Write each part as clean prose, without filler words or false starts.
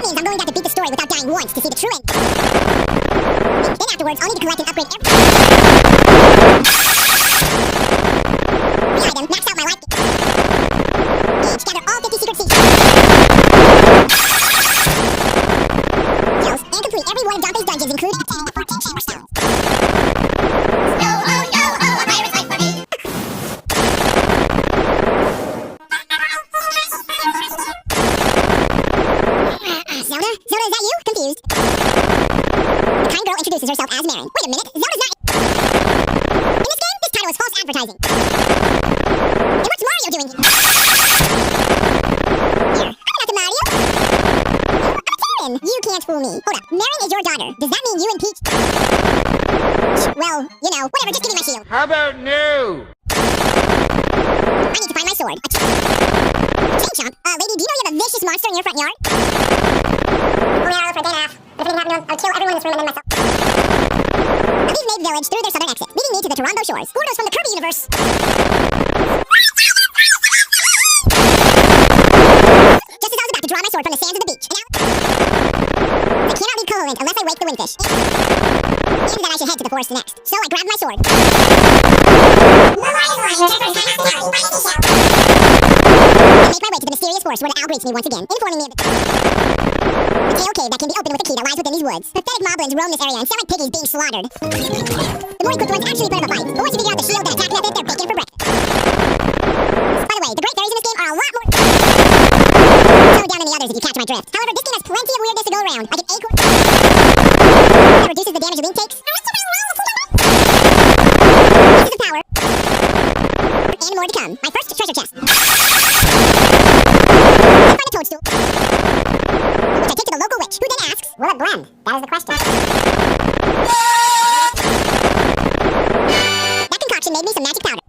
That means I'm going to have to beat the story without dying once to see the true end. Then afterwards, I'll need to collect and upgrade every item, max out my life gauge, gather all 50 secret seeds, and complete every one of Dante's dungeons, including obtaining the 14 chamber stones. Zelda, is that you? Confused. The kind girl introduces herself as Marin. Wait a minute, Zelda's not... In this game, this title is false advertising. And what's Mario doing here? I'm not the Mario. I'm Karen. You can't fool me. Hold up, Marin is your daughter. Does that mean you and Peach... Well, you know, whatever, just give me my shield. How about no? I need to find my sword. A chain chomp? Lady, do you know you have a vicious monster in your front yard? Oh yeah, for a day and a half. If anything happened, I'll kill everyone in this room and then myself. A thief made village through their southern exit, leading me to the Toronto shores. Gordos from the Kirby universe. Just as I was about to draw my sword from the sands of the beach, and now... I cannot leave Koholint unless I wake the windfish. And that I should head to the forest next. So I grabbed my sword. I make my way to the mysterious forest where the owl greets me once again, informing me of the tail cave that can be opened with a key that lies within these woods. Pathetic moblins roam this area and sound like piggies being slaughtered. The more equipped ones actually put up a fight, but once you figure out the shield and attack method, they're bacon for breakfast. By the way, the great fairies in this game are a lot more toned down than the others if you catch my drift. However, this game has plenty of weirdness to go around, like an acorn that reduces the damage a link takes. Pieces of power. And more to come. My first treasure chest. I find a toadstool, which I take to the local witch, who then asks, will it blend? That is the question. That concoction made me some magic powder.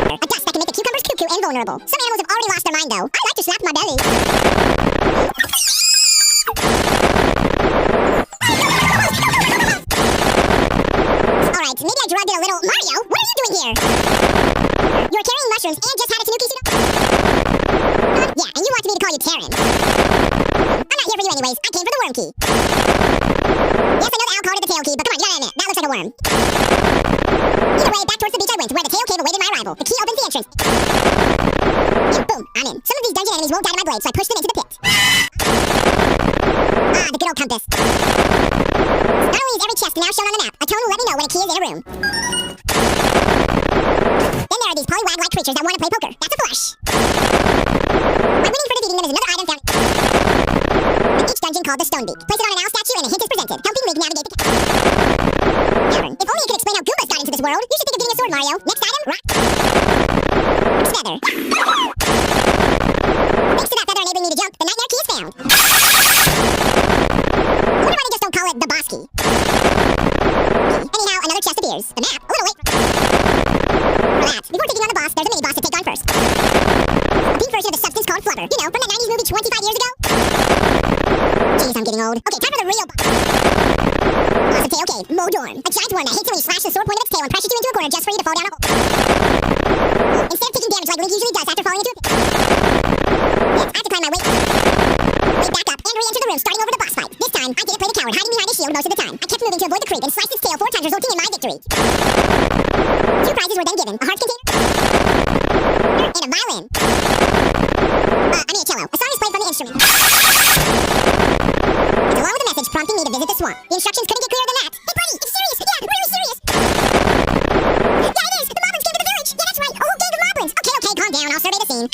A dust that can make the cucumbers cuckoo and vulnerable. Some animals have already lost their mind, though. I like to slap my belly. Alright, maybe I drugged it a little. Mario, what are you doing here? You're carrying mushrooms and just had a tanuki suit on? Yeah, and you wanted me to call you Karen. I'm not here for you anyways. I came for the worm key. Yes, I know the owl called it the tail key, but come on, you gotta admit, that looks like a worm. Either way, back towards the beach I went, where the tail cave awaited my arrival. The key opens the entrance. And boom, I'm in. Some of these dungeon enemies won't die to my blade, so I pushed them into the pit. Ah, the good old compass. Not only is every chest now shown on the map, a tone will let me know when a key is in a room. Then there are these polywag-like creatures that want to play poker. That's a flush. My winning for defeating them is another item found in each dungeon called the Stone Beak. Place it on an owl statue and a hint is presented, helping Link navigate the cavern. If only you could explain how Goombas got into this world. You should think of getting a sword, Mario. Next item, rock. Feather. Thanks to that feather enabling me to jump, the nightmare key is found. I wonder why they just don't call it the boss key. Anyhow, another chest appears. The map, a little late. Relax. Before taking on the boss, there's a mini-boss to take on first. A pink version of the substance called Flubber. You know, from that 90s movie 25 years ago? Jeez, I'm getting old. Okay, time for the real boss. Boss of Tail Cave, Modorn. A giant worm that hates it when you slash the sword point of its tail and pressures you into a corner just for you to fall down a hole. Instead of taking damage like Link usually does after falling into a pit. Yes, I have to climb my way back up and re-enter the room, starting over the boss fight. This time, I didn't play the coward, hiding behind his shield most of the time. I kept moving to avoid the creep and sliced its tail 4 times, resulting in my victory. 2 prizes were then given, a heart container and a violin. I mean a cello. A song is played from the instrument. It's along with a message prompting me to visit the swamp. The instructions couldn't get clearer than that. Hey buddy, it's serious! Yeah, really serious! Yeah, it is! The moblins came to the village! Yeah, that's right! A whole gang of moblins! Okay, calm down, I'll survey the scene.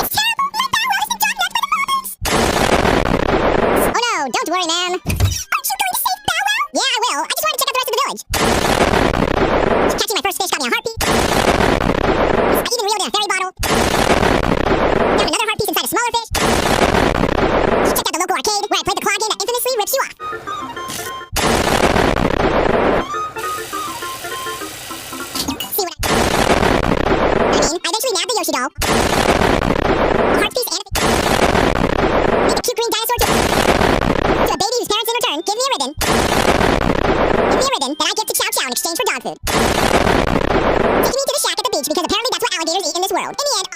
It's terrible! My power has been dominated by the moblins! Oh no, don't worry, man. Aren't you going to save Bow Wow? Yeah, I will. I just wanted to check out the rest of the village. Catching my first fish got me a heartbeat. I even reeled in a fairy bottle. Found another heart piece inside a smaller fish. Checked out the local arcade where I played the claw game that infamously rips you off. See what I eventually nabbed the Yoshi doll. A heart piece and a make a cute green dinosaur to a baby whose parents in return give me a ribbon. Give me a ribbon that I give to Chow Chow in exchange for dog food. Taking me to the shack at the beach because apparently that's what alligators eat in this world. In the end,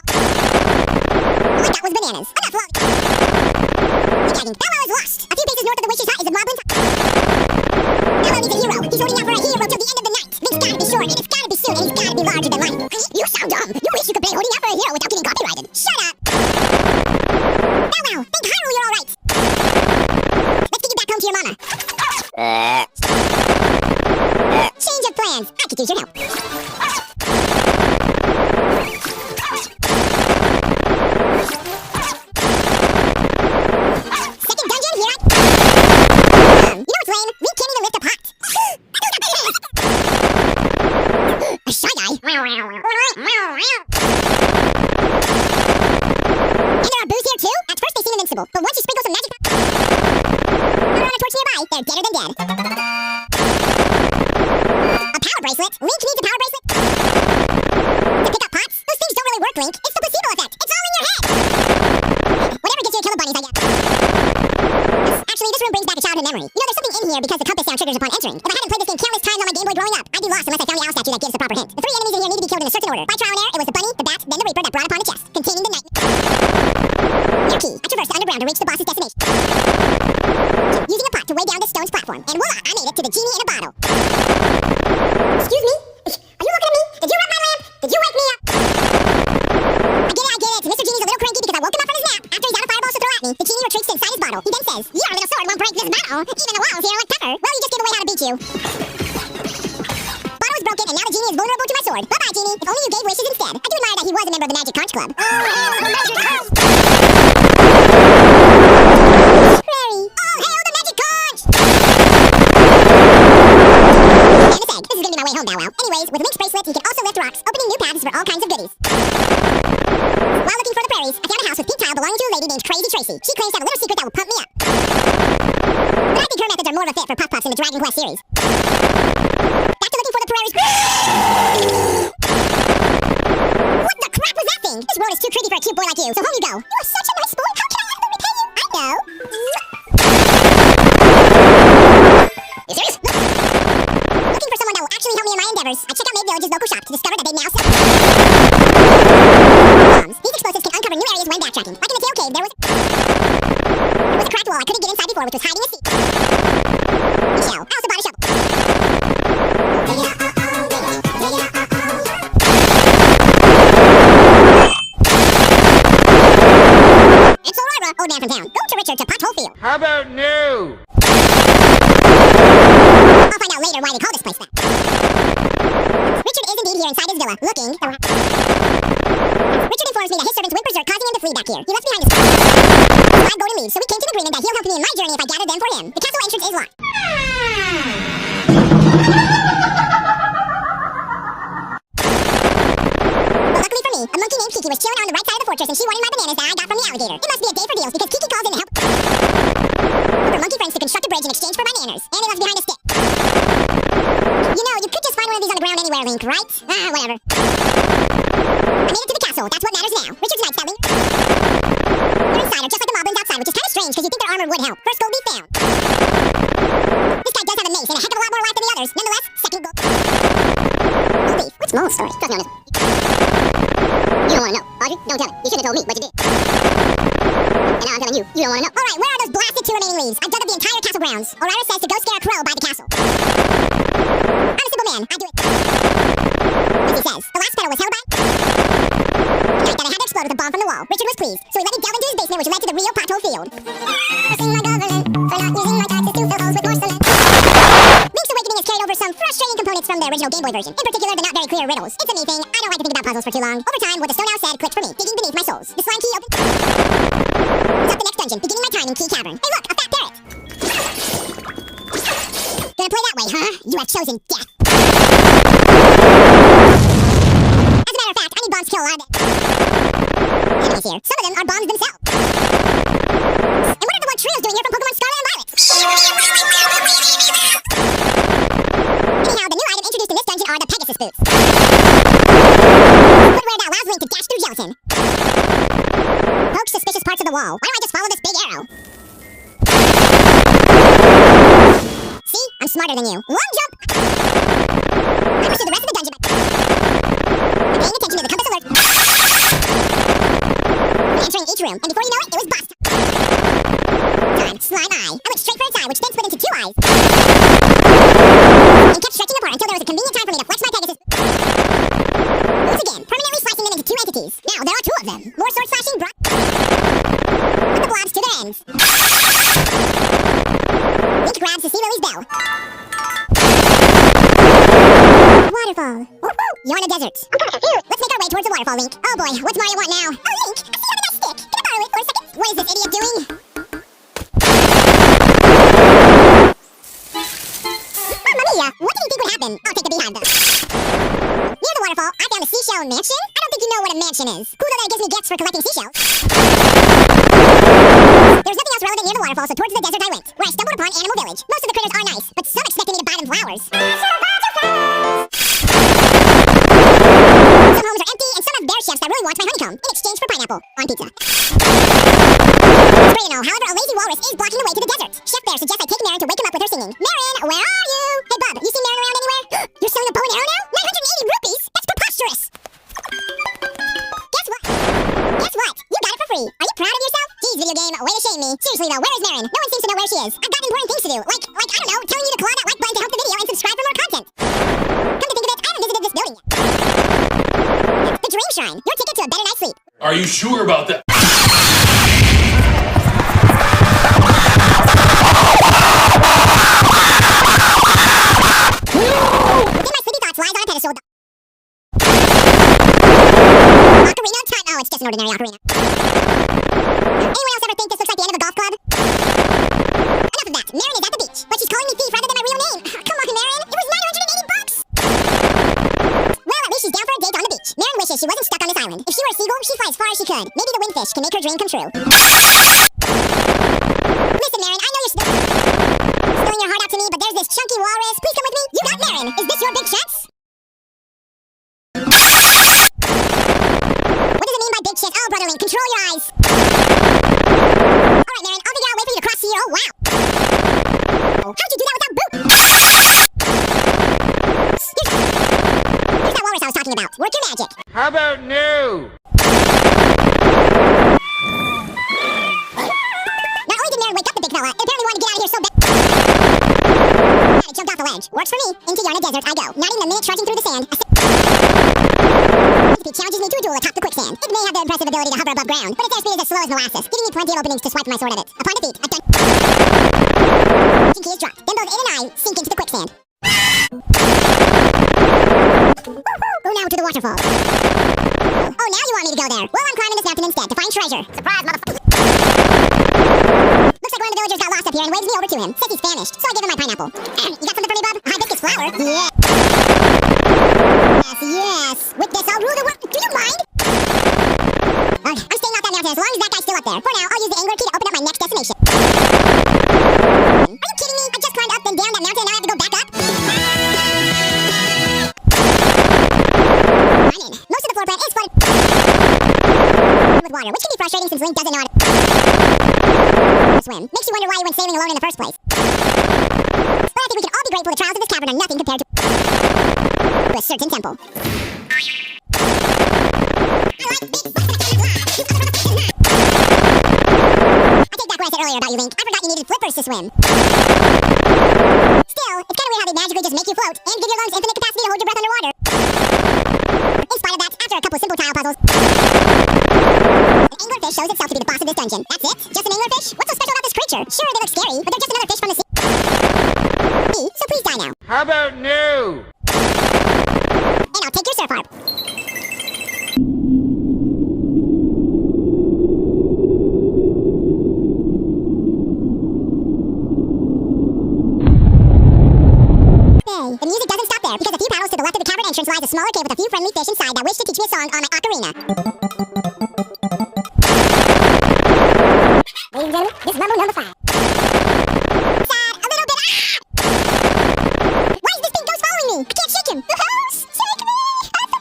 I got was bananas. Enough lolly. Gagging. Bello is lost. A few paces north of the witch's hut is a moblin. Bello needs a hero. He's holding out for a hero till the end of the night. It's gotta be short, and it's gotta be soon, and it's gotta be larger than life. You sound dumb. You wish you could play holding out for a hero without getting copyrighted. Shut up. Bello, think Hyrule, you're alright. Let's get you back home to your mama. Change of plans. I could use your help. Second dungeon, here I... you know what's lame? We can't even lift a pot. A shy guy. And there are boos here too? At first they seem invincible, but once you sprinkle some magic... Put on a torch nearby, they're deader than dead. A power bracelet? Link needs a power bracelet? To pick up pots? Those things don't really work, Link. It's the placebo effect. It's all in your head. Whatever gets you to kill the bunnies, I guess. Actually, this room brings back a childhood memory. You know, there's something in here because the compass sound triggers upon entering. If I hadn't played this game countless times on my Game Boy growing up, I'd be lost unless I found the owl statue that gives the proper hint. The three enemies in here need to be killed in a certain order. By trial and error, it was the bunny, the bat, then the reaper that brought upon the chest, containing the night. Your key. I traversed the underground to reach the boss's destination. Using a pot to weigh down the stone's platform. And voila, I made it to the genie in a bottle. Excuse me? Are you looking at me? Did you rub my lamp? Did you wake me up? I get it. Mr. Genie's a little cranky because I woke him up from his nap. After he's out of fireballs to throw at me, the genie retreats inside his bottle. He then says, your little sword won't break this bottle. Even the walls here look tougher. Well, you just gave away how to beat you. Bottle is broken, and now the genie is vulnerable to my sword. Bye-bye, genie. If only you gave wishes instead. I do admire that he was a member of the Magic Conch Club. Oh, hail the Magic Conch! Prairie. Oh, hail the Magic Conch! And this egg. This is gonna be my way home now, wow. Anyways, with Link's bracelet, he can also lift rocks, opening new paths for all kinds of goodies. While looking for the prairies, I found a house with pink tile belonging to a lady named Crazy Tracy. She claims to have a little secret that will pump me up. But I think her methods are more of a fit for Puff Puffs in the Dragon Quest series. Back to looking for the prairies. What the crap was that thing? This world is too creepy for a cute boy like you, so home you go. You are such a nice boy. How can I ever repay you? I know. You serious? Looking for someone that will actually help me in my endeavors, I check out Maid Village's local shop to discover that they now sell bombs. These explosives can uncover new areas when backtracking. Like in the Tail Cave, there was a cracked wall I couldn't get inside before, which was hiding a secret. Shell. I also bought a shovel. It's Aurora, old man from town. Go to Richard to Pothole Field. How about new? I'll find out later why they call this place that. Richard is indeed here inside his villa, looking. Richard informs me that his servants went berserk, causing him to flee back here. He left behind his 5 golden leaves, so we came to an agreement that he'll help me in my journey if I gather them for him. The castle entrance is locked. But luckily for me, a monkey named Kiki was chilling on the right side of the fortress and she wanted my bananas that I got from the alligator. It must be a day for deals because Kiki calls in to help for monkey friends to construct a bridge in exchange for my manners. And he left behind a stick. You know, you could just find one of these on the ground anywhere, Link, right? Whatever. I made it to the castle. That's what matters now. Richard's knights got Link. They're inside, or just like the moblins outside, which is kind of strange because you think their armor would help. First gold be found. This guy does have a mace and a heck of a lot more life than the others. Nonetheless, second gold. Gold beef. What's Mole's story? Trust me on this. You don't want to know. Audrey, don't tell me. You shouldn't have told me what you did. And now I'm telling you, you don't want to know. Alright, where are those blasted 2 remaining leaves? I've dug up the entire castle grounds. Aurora says to go scare a crow by the castle. I'm a simple man. I do it. As he says, the last petal was held by... The night that I had to explode with a bomb from the wall. Richard was pleased, so he let me delve into his basement, which led to the real pothole field. Cursing my government for not using my taxes to fill holes with more cement. Link's Awakening has carried over some frustrating components from the original Game Boy version. In particular, the not very clear riddles. It's a me thing. I don't like to think about puzzles for too long. Over time, what the stone owl said clicked for me, digging beneath my soles. The slime key opened... It's up the next dungeon, beginning my time in Key Cavern. Hey look, a fat parrot! Gonna play that way, huh? You have chosen death. As a matter of fact, I need bombs to kill a lot of enemies here. Some of them are bombs themselves. And what are the one trios doing here from Pokemon Scarlet and Violet? Anyhow, the new item introduced in this dungeon are the Pegasus boots. Footwear that allows Link to dash through gelatin. Poke suspicious parts of the wall. Why don't I just follow this big arrow? See? I'm smarter than you. Long jump! I pursued the rest of the dungeon by paying attention to the compass alert. When entering in each room, and before you know it, it was boss time. Slime eye. I went straight for its eye, which then split into 2 eyes. And kept stretching apart until there was a convenient time for me to flex my Pegasus moves again, permanently slicing them into 2 entities. Now there are 2 of them. More sword slashing brought the blobs to their ends. Link grabs the sea lily's bell. Waterfall. Woo-hoo! You're in a desert. I'm kind of confused. Let's make our way towards the waterfall, Link. Oh boy, what's Mario want now? Oh, Link! I see you have a nice stick. Can I borrow it for a second? What is this idiot doing? Mamma mia! What did he think would happen? I'll take the beehive, though. Near the waterfall, I found a seashell mansion. I don't think you know what a mansion is. Cool though that it gives me gifts for collecting seashells. There's nothing else relevant near the waterfall, so towards the desert I went, where I stumbled upon Animal Village. Most of the critters are nice, but some expected me to buy them flowers. Some homes are empty, and some have bear chefs that really wants my honeycomb in exchange for pineapple on pizza. It's great to know, however, a lazy walrus is blocking the way to the desert. Chef Bear suggests I take Marin to wake him up with her singing. Marin, where are you? Hey Bub, you seen Marin around anywhere? You're selling a bow and arrow now? 980 rupees? That's preposterous! Guess what? You got it for free. Are you proud of yourself? Jeez, video game, way to shame me. Seriously though, where is Marin? No one seems to know where she is. I've got important things to do. Like, I don't know, telling you to claw that like button to help the video and subscribe for more content. Come to think of it, I haven't visited this building yet. The Dream Shrine. Your ticket to a better night's sleep. Are you sure about that? Within my sleepy thoughts lies on a pedestal. Ocarina of Time. Oh, it's just an ordinary ocarina. Anyone else ever think this looks like the end of a golf club? Enough of that. Marin is at the beach, but she's calling me thief rather than my real name. Come on, Marin. It was 980 bucks. Well, at least she's down for a date on the beach. Marin wishes she wasn't stuck on this island. If she were a seagull, she'd fly as far as she could. Maybe the windfish can make her dream come true. Listen, Marin, I know you're spilling your heart out to me, but there's this chunky walrus. Please come with me. You got Marin. Is this your big chance? What does it mean by big chance? Oh, brother Link, control your eyes. Alright, Marin, I'll figure out a way for you to cross here. Oh, wow. How'd you do that without boot? Here's that walrus I was talking about. Work your magic. How about no? Not only did Marin wake up the big fella, it apparently wanted to get out of here so bad. It jumped off the ledge. Works for me. Into Yarna Desert I go. Not even a minute trudging through the sand. He challenges me to a duel atop the quicksand. It may have the impressive ability to hover above ground, but its airspeed is as slow as molasses, giving me plenty of openings to swipe my sword at it. Upon defeat, I've done. Key is dropped. Then both it and I sink into the quicksand. Go now to the waterfall. Oh, now you want me to go there? Well, I'm climbing this mountain instead to find treasure. Surprise, motherfucker! Looks like one of the villagers got lost up here and waves me over to him. Says he's famished, so I give him my pineapple. You got something for me, bub? A hibiscus flower? Yeah. Yes. With this, I'll rule the world. Do you mind? I'm staying off that mountain as long as that guy's still up there. For now, I'll use the angler key to open up my next destination. Are you kidding me? I just climbed up and down that mountain and now I have to go back up? I'm in. Most of the floor plan is flooded with water, which can be frustrating since Link doesn't know how to swim. Makes you wonder why he went sailing alone in the first place. But I think we can all be grateful the trials of this cavern are nothing compared to a certain temple. I take back what I said earlier about you, Link. I forgot you needed flippers to swim. Still, it's kind of weird how they magically just make you float and give your lungs infinite capacity to hold your breath underwater. In spite of that, after a couple simple tile puzzles, an anglerfish shows itself to be the boss of this dungeon. That's it? Just an anglerfish? What's so special about this creature? Sure, they look scary, but they're just another fish from the sea. So please die now. How about no? And I'll take your surf harp. Hey, the music doesn't stop there, because a few paddles to the left of the cavern entrance lies a smaller cave with a few friendly fish inside that wish to teach me a song on my ocarina. Ladies and gentlemen, this is Rumble number 5. Sad, a little bit. Why is this big ghost following me? I can't shake him. The house, shake me. Help me.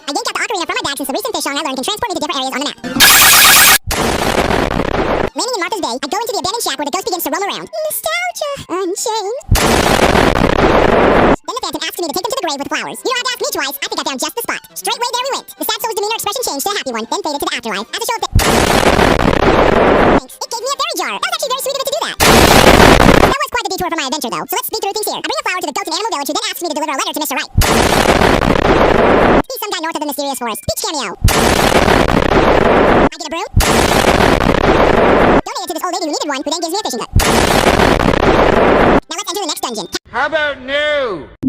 I yanked out the ocarina from my bag since the recent fish song I learned can transport me to different areas on the map. Landing in Martha's Bay, I go into the abandoned shack where the ghost begins to roam around. Nostalgia. Unchained. Then the phantom asks me to take them to the grave with flowers. You don't have to ask me twice. I think I found just the spot. Straightway there we went. The sad soul's demeanor expression changed to a happy one, then faded to the afterlife. As a show of thanks. It gave me a berry jar. That was actually very sweet of it to do that. That was quite the detour for my adventure, though. So let's speed through things here. I bring a flower to the goats and animal village, who then asks me to deliver a letter to Mr. Wright. He's some guy north of the mysterious forest. Peach cameo. I get a broom. Donate it to this old lady who needed one, who then gives me a fishing hook. Now let's enter the next dungeon. How about new?